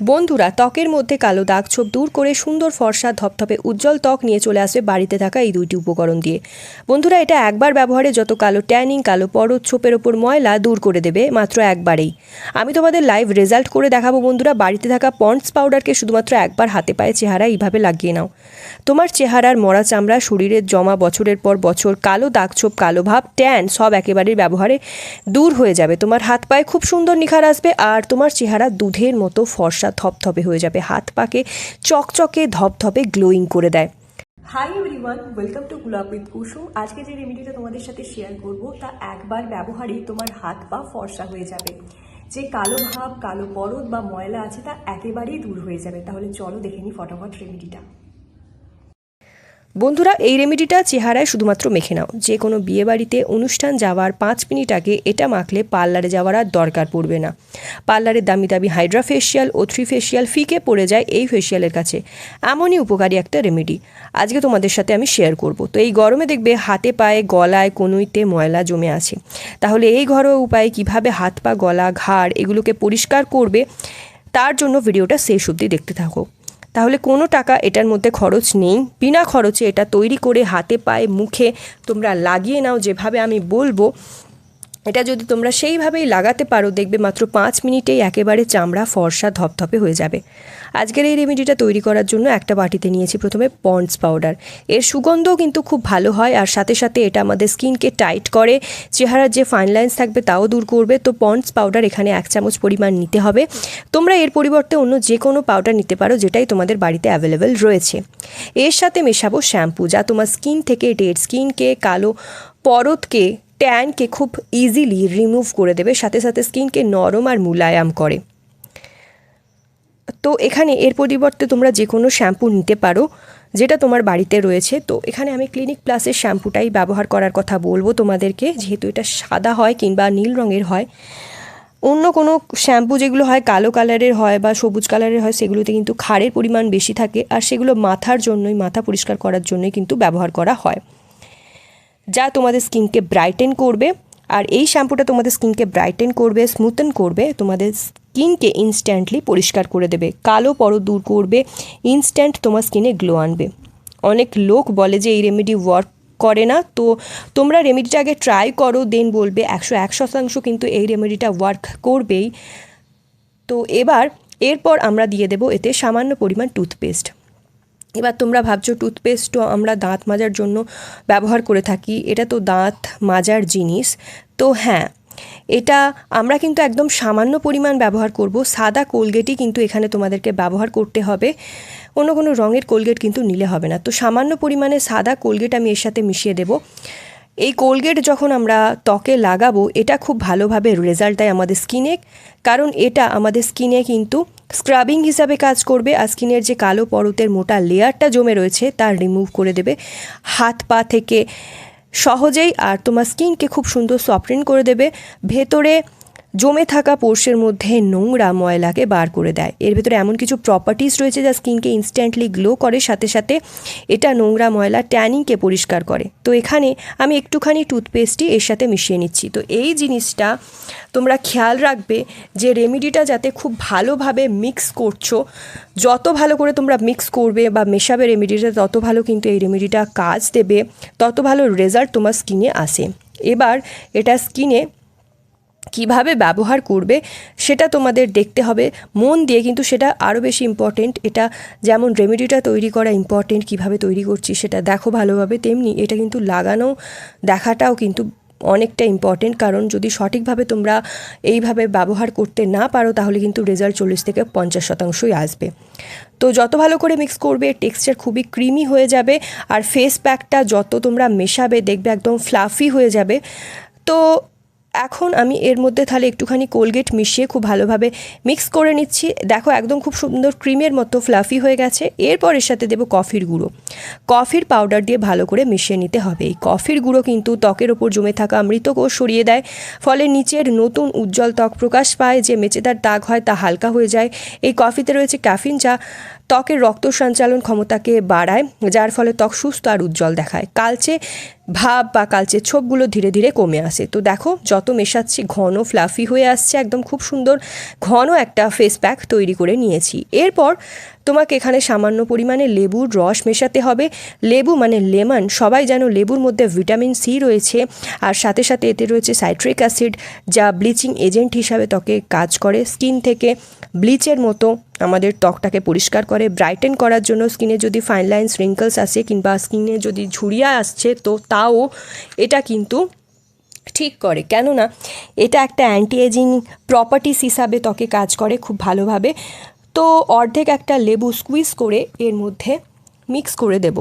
বন্ধুরা, ত্বকের মধ্যে কালো দাগ ছোপ দূর করে সুন্দর ফর্সা ধপধপে উজ্জ্বল ত্বক নিয়ে চলে আসবে বাড়িতে থাকা এই দুইটি উপকরণ দিয়ে। বন্ধুরা, এটা একবার ব্যবহারে যত কালো ট্যানিং, কালো পরত, ছোপের ওপর ময়লা দূর করে দেবে মাত্র একবারেই। আমি তোমাদের লাইভ রেজাল্ট করে দেখাবো। বন্ধুরা, বাড়িতে থাকা পন্ডস পাউডারকে শুধুমাত্র একবার হাতে পায়ে চেহারা এইভাবে লাগিয়ে নাও। তোমার চেহারার মরা চামড়া, শরীরের জমা বছরের পর বছর কালো দাগ ছোপ, কালো ভাব, ট্যান সব একেবারেই ব্যবহারে দূর হয়ে যাবে। তোমার হাত পায়ে খুব সুন্দর নিখার আসবে আর তোমার চেহারা দুধের মতো ফর্সা ধপধপে হয়ে যাবে। হাত পাকে চকচকে ধপধপে গ্লোয়িং করে দেয়। Hi everyone, welcome to Gulab with Kusum. আজকে যে রেমেডিটা তোমাদের সাথে শেয়ার করব তা একবার ব্যবহারেই তোমার হাত পা ফর্সা হয়ে যাবে। যে কালো ভাব, কালো পরত বা ময়লা আছে তা একেবারেই দূর হয়ে যাবে। তাহলে চলো দেখে নিই ফটাফট রেমেডিটা। বন্ধুরা, এই রেমেডিটা চেহারায় শুধুমাত্র মেখে নাও। যে কোনো বিয়েবাড়িতে অনুষ্ঠান যাওয়ার 5 মিনিট আগে এটা মাখলে পার্লারে যাওয়ার আর দরকার পড়বে না। পার্লারের দামি দামি হাইড্রা ফেশিয়াল ও 3 ফেশিয়াল ফিকে পড়ে যায় এই ফেশিয়ালের কাছে। এমনই উপকারী একটা রেমেডি আজকে তোমাদের সাথে আমি শেয়ার করব। তো এই গরমে দেখবে হাতে পায়ে, গলায়, কনুইতে ময়লা জমে আছে। তাহলে এই ঘরোয়া উপায়ে কিভাবে হাত পা, গলা, ঘাড় এগুলোকে পরিষ্কার করবে তার জন্য ভিডিওটা শেষ অবধি দেখতে থাকো। তাহলে কোনো টাকা এটার মধ্যে খরচ নেই। বিনা খরচে এটা তৈরি করে হাতে পায়ে মুখে তোমরা লাগিয়ে নাও যেভাবে আমি বলবো। এটা যদি তোমরা সেইভাবেই লাগাতে পারো দেখবে মাত্র 5 মিনিটেই একেবারে চামড়া ফর্সা ধপধপে হয়ে যাবে। আজকের এই রেমেডিটা তৈরি করার জন্য একটা বাটিতে নিয়েছি প্রথমে পন্ডস পাউডার। এর সুগন্ধও কিন্তু খুব ভালো হয় আর সাথে সাথে এটা আমাদের স্কিনকে টাইট করে, চেহারার যে ফাইন লাইন্স থাকবে তাও দূর করবে। তো পন্ডস পাউডার এখানে 1 চামচ পরিমাণ নিতে হবে। তোমরা এর পরিবর্তে অন্য যে কোনো পাউডার নিতে পারো যেটাই তোমাদের বাড়িতে অ্যাভেলেবেল রয়েছে। এর সাথে মেশাবো শ্যাম্পু, যা তোমার স্কিন থেকে ডেড স্কিনকে, কালো পরতকে, ট্যানকে খুব ইজিলি রিমুভ করে দেবে, সাথে সাথে স্কিনকে নরম আর মুলায়াম করে। তো এখানে এর পরিবর্তে তোমরা যে কোনো শ্যাম্পু নিতে পারো যেটা তোমার বাড়িতে রয়েছে। তো এখানে আমি ক্লিনিক প্লাসের শ্যাম্পুটাই ব্যবহার করার কথা বলবো তোমাদেরকে, যেহেতু এটা সাদা হয় কিংবা নীল রঙের হয়। অন্য কোনো শ্যাম্পু যেগুলো হয় কালো কালারের হয় বা সবুজ কালারের হয় সেগুলোতে কিন্তু ক্ষারের পরিমাণ বেশি থাকে আর সেগুলো মাথার জন্যই, মাথা পরিষ্কার করার জন্যই কিন্তু ব্যবহার করা হয়, যা তোমাদের স্কিনকে ব্রাইটেন করবে। আর এই শ্যাম্পুটা তোমাদের স্কিনকে ব্রাইটেন করবে, স্মুথেন করবে, তোমাদের স্কিনকে ইনস্ট্যান্টলি পরিষ্কার করে দেবে, কালো পরত দূর করবে, ইনস্ট্যান্ট তোমার স্কিনে গ্লো আনবে। অনেক লোক বলে যে এই রেমেডি ওয়ার্ক করে না, তো তোমরা রেমেডিটা আগে ট্রাই করো, দেন বলবে। 101% কিন্তু এই রেমেডিটা ওয়ার্ক করবেই। তো এরপর আমরা দিয়ে দেব এতে সামান্য পরিমাণ টুথপেস্ট। এবার তোমরা ভাবছো টুথপেস্টও আমরা দাঁত মাজার জন্য ব্যবহার করে থাকি, এটা তো দাঁত মাজার জিনিস। তো হ্যাঁ, এটা আমরা কিন্তু একদম সামান্য পরিমাণ ব্যবহার করব। সাদা কোলগেটই কিন্তু এখানে তোমাদেরকে ব্যবহার করতে হবে, অন্য কোনো রঙের কোলগেট কিন্তু নিলে হবে না। তো সামান্য পরিমাণে সাদা কোলগেট আমি এর সাথে মিশিয়ে দেব। এই কোলগেট যখন আমরা ত্বকে লাগাবো এটা খুব ভালোভাবে রেজাল্ট দেয় আমাদের স্কিনে, কারণ এটা আমাদের স্কিনে কিন্তু স্ক্রাবিং হিসাবে কাজ করবে আর স্কিনের যে কালো পরতের মোটা লেয়ারটা জমে রয়েছে তা রিমুভ করে দেবে হাত পা থেকে সহজেই। আর তোমার স্কিনকে খুব সুন্দর সফটেন করে দেবে, ভেতরে জমে থাকা পোর্সের মধ্যে নোংরা ময়লাকে বার করে দেয়। এর ভেতরে এমন কিছু প্রপার্টিস রয়েছে যা স্কিনকে ইনস্ট্যান্টলি গ্লো করে, সাথে সাথে এটা নোংরা ময়লা ট্যানিংকে পরিষ্কার করে। তো এখানে আমি একটুখানি টুথপেস্টই এর সাথে মিশিয়ে নিচ্ছি। তো এই জিনিসটা তোমরা খেয়াল রাখবে যে রেমেডিটা যাতে খুব ভালোভাবে মিক্স করছো। যত ভালো করে তোমরা মিক্স করবে বা মেশাবে রেমেডিটা, তত ভালো কিন্তু এই রেমেডিটা কাজ দেবে, তত ভালো রেজাল্ট তোমার স্কিনে আসে। এবার এটা স্কিনে কিভাবে ব্যবহার করবে সেটা তোমাদের দেখতে হবে মন দিয়ে, কিন্তু সেটা আরও বেশি ইম্পর্টেন্ট। এটা যেমন রেমেডিটা তৈরি করা ইম্পর্টেন্ট, কিভাবে তৈরি করছি সেটা দেখো ভালোভাবে, তেমনি এটা কিন্তু লাগানো দেখাটাও কিন্তু অনেকটা ইম্পর্টেন্ট। কারণ যদি সঠিকভাবে তোমরা এইভাবে ব্যবহার করতে না পারো তাহলে কিন্তু রেজাল্ট 40 থেকে 50%ই আসবে। তো যত ভালো করে মিক্স করবে টেক্সচার খুবই ক্রিমি হয়ে যাবে আর ফেস প্যাকটা যত তোমরা মেশাবে দেখবে একদম ফ্লাফি হয়ে যাবে। তো এখন আমি এর মধ্যে তাহলে একটুখানি কোলগেট মিশিয়ে খুব ভালোভাবে মিক্স করে নিচ্ছি। দেখো একদম খুব সুন্দর ক্রিমের মতো ফ্লাফি হয়ে গেছে। এরপর এর সাথে দেবো কফির গুঁড়ো। কফির পাউডার দিয়ে ভালো করে মিশিয়ে নিতে হবে। এই কফির গুঁড়ো কিন্তু ত্বকের ওপর জমে থাকা মৃতকোষ সরিয়ে দেয়, ফলে নিচের নতুন উজ্জ্বল ত্বক প্রকাশ পায়। যে মেচেদার দাগ হয় তা হালকা হয়ে যায়। এই কফিতে রয়েছে ক্যাফিন, যা ত্বকের রক্ত সঞ্চালন ক্ষমতাকে বাড়ায়, যার ফলে ত্বক সুস্থ আর উজ্জ্বল দেখায়। কালচে ভাব বা কালচে ছোপগুলো ধীরে ধীরে কমে আসে। তো দেখো যত মেশাচ্ছি ঘন ফ্লাফি হয়ে আসছে, একদম খুব সুন্দর ঘন একটা ফেস প্যাক তৈরি করে নিয়েছি। এরপর তোমাকে এখানে সামান্য পরিমাণে লেবুর রস মেশাতে হবে। লেবু মানে লেমন, সবাই জানো লেবুর মধ্যে ভিটামিন সি রয়েছে, আর সাথে সাথে এতে রয়েছে সাইট্রিক অ্যাসিড, যা ব্লিচিং এজেন্ট হিসাবে ত্বকে কাজ করে। স্কিন থেকে ব্লিচের মতো আমাদের ত্বকটাকে পরিষ্কার করে, ব্রাইটেন করার জন্য। স্কিনে যদি ফাইন লাইন্স রিঙ্কলস আসে কিংবা স্কিনে যদি ঝুরিয়া আসছে, তো তাও এটা কিন্তু ঠিক করে, কেননা এটা একটা অ্যান্টি এজিং প্রপার্টিস হিসাবে ত্বকে কাজ করে খুব ভালোভাবে। তো অর্ধেক একটা লেবু স্কুইজ করে এর মধ্যে মিক্স করে দেব।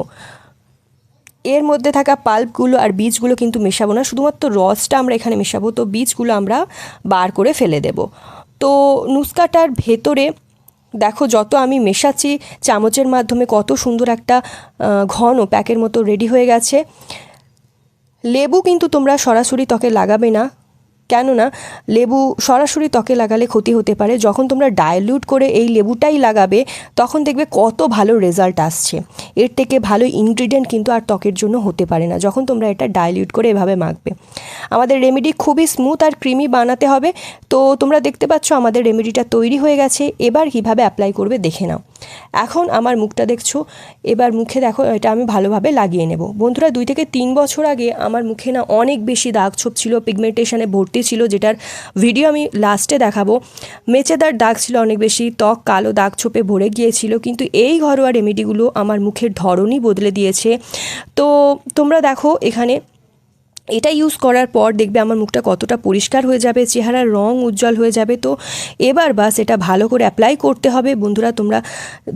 এর মধ্যে থাকা পাল্পগুলো আর বীজগুলো কিন্তু মেশাবো না, শুধুমাত্র রসটা আমরা এখানে মেশাবো। তো বীজগুলো আমরা বার করে ফেলে দেব। তো নুস্কাটার ভেতরে দেখো যত আমি মেশাচ্ছি চামচের মাধ্যমে কত সুন্দর একটা ঘন প্যাকের মতো রেডি হয়ে গেছে। লেবু কিন্তু তোমরা সরাসরি ত্বকে লাগাবে না, কেননা লেবু সরাসরি ত্বকে লাগালে ক্ষতি হতে পারে। যখন তোমরা ডাইলিউট করে এই লেবুটাই লাগাবে তখন দেখবে কত ভালো রেজাল্ট আসছে। এর থেকে ভালো ইনগ্রিডিয়েন্ট কিন্তু আর ত্বকের জন্য হতে পারে না যখন তোমরা এটা ডাইলিউট করে এভাবে মাখবে। আমাদের রেমেডি খুবই স্মুথ আর ক্রিমি বানাতে হবে। তো তোমরা দেখতে পাচ্ছ আমাদের রেমেডিটা তৈরি হয়ে গেছে। এবার কিভাবে অ্যাপ্লাই করবে দেখে নাও। এখন আমার মুখটা দেখছো, এবার মুখে দেখো এটা আমি ভালোভাবে লাগিয়ে নেব। বন্ধুরা 2 থেকে 3 বছর আগে আমার মুখে না অনেক বেশি দাগ ছোপ ছিল, পিগমেন্টেশনে ভর্তি ছিল, যেটার ভিডিও আমি লাস্টে দেখাবো। মেচেদার দাগ ছিল অনেক বেশি, ত্বক কালো দাগ ছোপে ভরে গিয়েছিল। কিন্তু এই ঘরোয়া রেমেডিগুলো আমার মুখের ধরনই বদলে দিয়েছে। তো তোমরা দেখো এখানে এটা ইউজ করার পর দেখবে আমার মুখটা কতটা পরিষ্কার হয়ে যাবে, চেহারার রং উজ্জ্বল হয়ে যাবে। তো এবার বাস এটা ভালো করে অ্যাপ্লাই করতে হবে। বন্ধুরা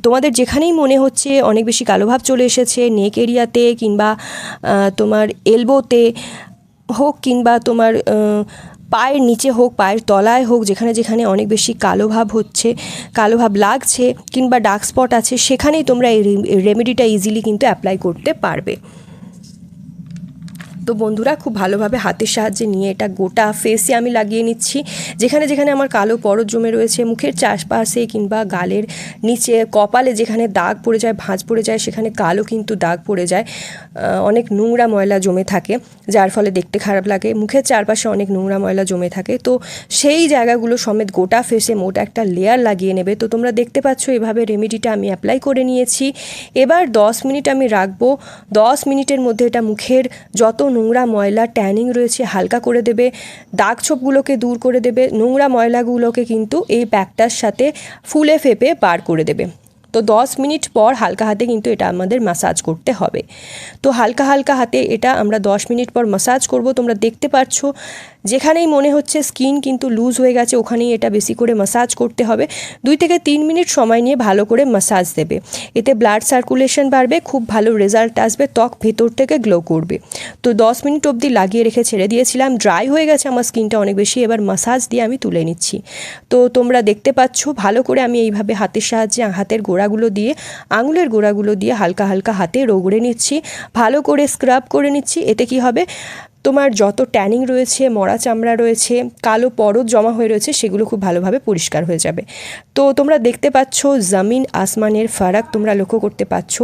তোমাদের যেখানেই মনে হচ্ছে অনেক বেশি কালো ভাব চলে এসেছে, নেক এরিয়াতে কিংবা তোমার এলবোতে হোক কিংবা তোমার পায়ের নিচে হোক, পায়ের তলায় হোক, যেখানে যেখানে অনেক বেশি কালো ভাব হচ্ছে, কালো ভাব লাগছে কিংবা ডার্ক স্পট আছে, সেখানেই তোমরা এই রেমেডিটা ইজিলি কিন্তু অ্যাপ্লাই করতে পারবে। তো বন্ধুরা খুব ভালোভাবে হাতের সাহায্যে নিয়ে এটা গোটা ফেসে আমি লাগিয়ে নিচ্ছি। যেখানে যেখানে আমার কালো পরত জমে রয়েছে মুখের চারপাশে কিংবা গালের নিচে, কপালে যেখানে দাগ পড়ে যায়, ভাঁজ পড়ে যায়, সেখানে কালো কিন্তু দাগ পড়ে যায়, অনেক নোংরা ময়লা জমে থাকে, যার ফলে দেখতে খারাপ লাগে। মুখের চারপাশে অনেক নোংরা ময়লা জমে থাকে, তো সেই জায়গাগুলো সমেত গোটা ফেসে মোটা একটা লেয়ার লাগিয়ে নেবে। তো তোমরা দেখতে পাচ্ছ এভাবে রেমেডিটা আমি অ্যাপ্লাই করে নিয়েছি। এবার 10 মিনিট আমি রাখবো। 10 মিনিটের মধ্যে এটা মুখের যত নোংরা ময়লা ট্যানিং রয়েছে হালকা করে দেবে, দাগ ছোপগুলোকে দূর করে দেবে, নোংরা ময়লাগুলোকে কিন্তু এই প্যাকটার সাথে ফুলে ফেপে বার করে দেবে। তো 10 মিনিট পর হালকা হাতে কিন্তু এটা আমাদের ম্যাসাজ করতে হবে। তো হালকা হালকা হাতে এটা আমরা 10 মিনিট পর ম্যাসাজ করব। তোমরা দেখতে পাচ্ছ যেখানেই মনে হচ্ছে স্কিন কিন্তু লুজ হয়ে গেছে ওখানেই এটা বেশি করে ম্যাসাজ করতে হবে। 2 থেকে 3 মিনিট সময় নিয়ে ভালো করে ম্যাসাজ দেবে। এতে ব্লাড সার্কুলেশন বাড়বে, খুব ভালো রেজাল্ট আসবে, ত্বক ভেতর থেকে গ্লো করবে। তো 10 মিনিট অবধি লাগিয়ে রেখে ছেড়ে দিয়েছিলাম। ড্রাই হয়ে গেছে আমার স্কিনটা অনেক বেশি, এবার ম্যাসাজ দিয়ে আমি তুলে নিচ্ছি। তো তোমরা দেখতে পাচ্ছ ভালো করে আমি এইভাবে হাতের সাহায্যে হাতের গোড়াগুলো দিয়ে, আঙুলের গোড়াগুলো দিয়ে হালকা হালকা হাতে রগড়ে নিচ্ছি, ভালো করে স্ক্রাব করে নিচ্ছি। এতে কি হবে, তোমার যত ট্যানিং রয়েছে, মরা চামড়া রয়েছে, কালো পরত জমা হয়ে রয়েছে, সেগুলো খুব ভালোভাবে পরিষ্কার হয়ে যাবে। তো তোমরা দেখতে পাচ্ছ জমিন আসমানের ফারাক তোমরা লক্ষ্য করতে পারছো।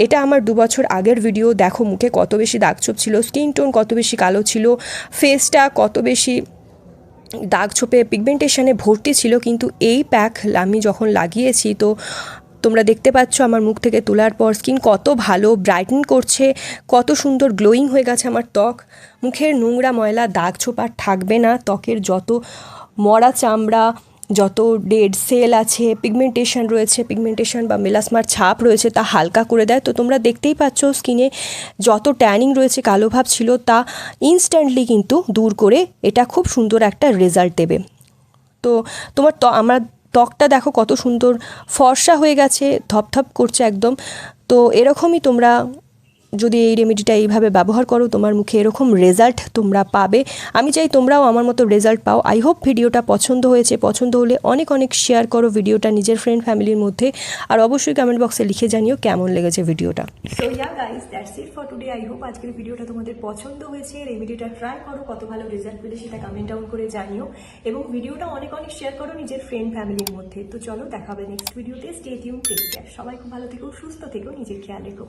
এটা আমার 2 বছর আগের ভিডিও। দেখো মুখে কত বেশি দাগছোপ ছিল, স্কিন টোন কত বেশি কালো ছিল, ফেসটা কত বেশি দাগ ছোপে পিগমেন্টেশনে ভর্তি ছিল। কিন্তু এই প্যাক আমি যখন লাগিয়েছি, তো তোমরা দেখতে পাচ্ছ আমার মুখ থেকে তোলার পর স্কিন কত ভালো ব্রাইটেন করছে, কত সুন্দর গ্লোয়িং হয়ে গেছে আমার ত্বক। মুখের নোংরা ময়লা দাগ ছোপ আর থাকবে না। ত্বকের যত মরা চামড়া, যত ডেড সেল আছে, পিগমেন্টেশন রয়েছে, পিগমেন্টেশন বা মেলাসমার ছাপ রয়েছে, তা হালকা করে দেয়। তো তোমরা দেখতেই পাচ্ছ স্কিনে যত ট্যানিং রয়েছে, কালো ভাব ছিল, তা ইনস্ট্যান্টলি কিন্তু দূর করে এটা খুব সুন্দর একটা রেজাল্ট দেবে। তো আমার ত্বকটা দেখো কত সুন্দর ফর্সা হয়ে গেছে, ধপধপ করছে একদম। তো এরকমই তোমরা যদি এই রেমেডিটা এইভাবে ব্যবহার করো, তোমার মুখে এরকম রেজাল্ট তোমরা পাবে। আমি চাই তোমরাও আমার মতো রেজাল্ট পাও। আই হোপ ভিডিওটা পছন্দ হয়েছে। পছন্দ হলে অনেক অনেক শেয়ার করো ভিডিওটা নিজের ফ্রেন্ড ফ্যামিলির মধ্যে, আর অবশ্যই কমেন্ট বক্সে লিখে জানিও কেমন লেগেছে ভিডিওটা। So yeah guys, that's it for today. I hope আজকের ভিডিওটা তোমাদের পছন্দ হয়েছে। রেমেডিটা ট্রাই করো, কত ভালো রেজাল্ট পেলে সেটা কমেন্ট ডাউন করে জানিও, এবং ভিডিওটা অনেক অনেক শেয়ার করো নিজের ফ্রেন্ড ফ্যামিলির মধ্যে। তো চলো দেখা হবে নেক্সট ভিডিওতে। Stay tune, take care. সবাই খুব ভালো থেকো, সুস্থ থেকো, নিজের খেয়াল রেখো।